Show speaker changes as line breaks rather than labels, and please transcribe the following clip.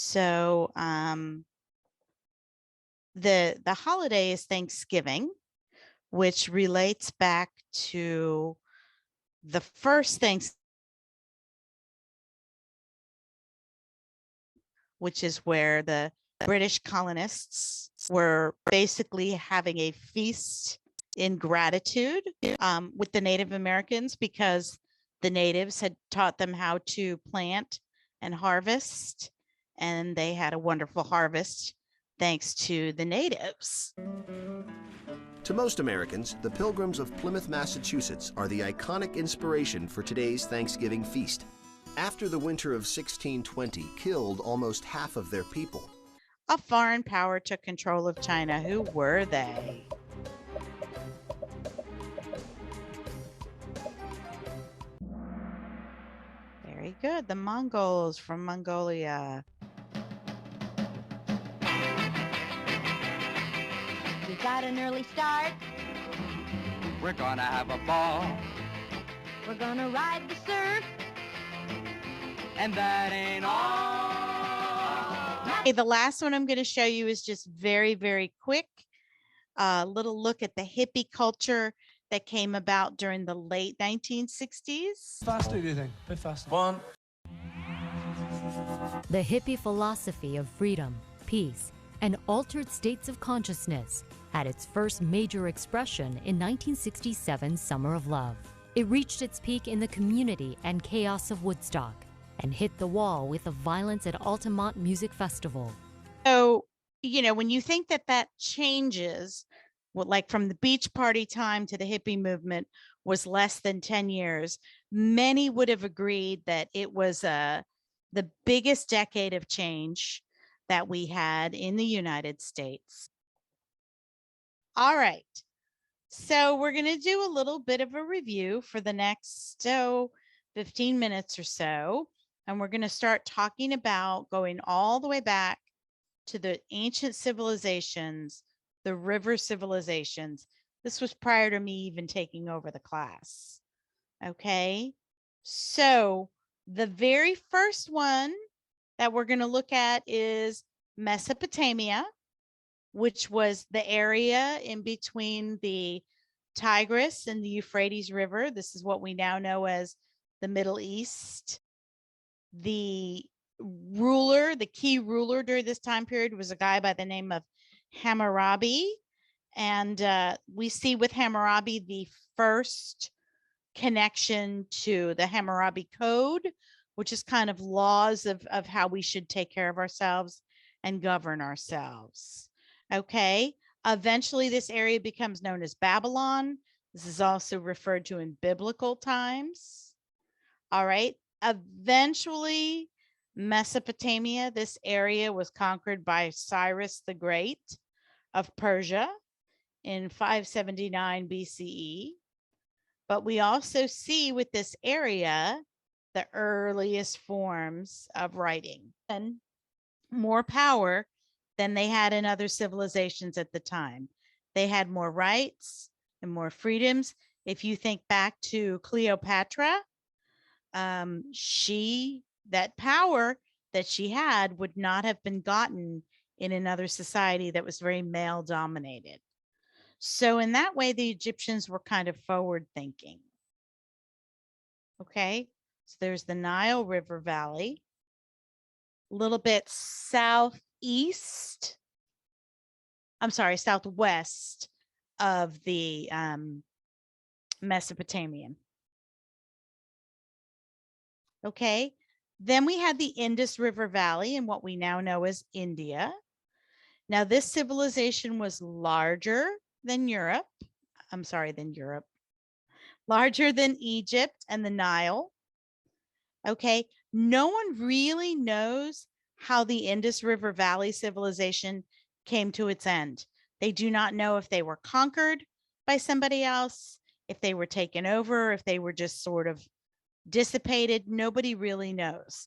So the holiday is Thanksgiving, which relates back to the first Thanksgiving, which is where the British colonists were basically having a feast in gratitude with the Native Americans because the natives had taught them how to plant and harvest, and they had a wonderful harvest thanks to the natives.
To most Americans, the Pilgrims of Plymouth, Massachusetts are the iconic inspiration for today's Thanksgiving feast. After the winter of 1620 killed almost half of their people,
A foreign power took control of China. Who were they? Very good. The Mongols from Mongolia.
We got an early start.
We're gonna have a ball,
We're gonna ride the surf.
and that ain't all.
Okay, the last one I'm going to show you is just very, very quick. A little look at the hippie culture that came about during the late 1960s.
Faster, do you think? A bit faster.
One.
The hippie philosophy of freedom, peace, and altered states of consciousness had its first major expression in 1967's Summer of Love. It reached its peak in the community and chaos of Woodstock and hit the wall with the violence at Altamont Music Festival.
So, when you think that that changes, like from the beach party time to the hippie movement was less than 10 years, many would have agreed that it was the biggest decade of change that we had in the United States. All right. So we're going to do a little bit of a review for the next 15 minutes or so. And we're going to start talking about going all the way back to the ancient civilizations, the river civilizations. This was prior to me even taking over the class. Okay. So the very first one that we're going to look at is Mesopotamia, which was the area in between the Tigris and the Euphrates River. This is what we now know as the Middle East. The key ruler during this time period was a guy by the name of Hammurabi. And we see with Hammurabi the first connection to the Hammurabi Code, which is kind of laws of how we should take care of ourselves and govern ourselves. Okay. Eventually, this area becomes known as Babylon. This is also referred to in biblical times. All right. Eventually, Mesopotamia, this area was conquered by Cyrus the Great of Persia in 579 BCE. But we also see with this area the earliest forms of writing and more power than they had in other civilizations at the time. They had more rights and more freedoms. If you think back to Cleopatra, that power that she had would not have been gotten in another society that was very male dominated. So in that way, the Egyptians were kind of forward thinking. Okay, so there's the Nile River Valley, a little bit southwest of the Mesopotamian. Okay, then we had the Indus River Valley in what we now know as India. Now, this civilization was larger than larger than Egypt and the Nile. Okay, no one really knows how the Indus River Valley civilization came to its end. They do not know if they were conquered by somebody else, if they were taken over, if they were just sort of dissipated. Nobody really knows.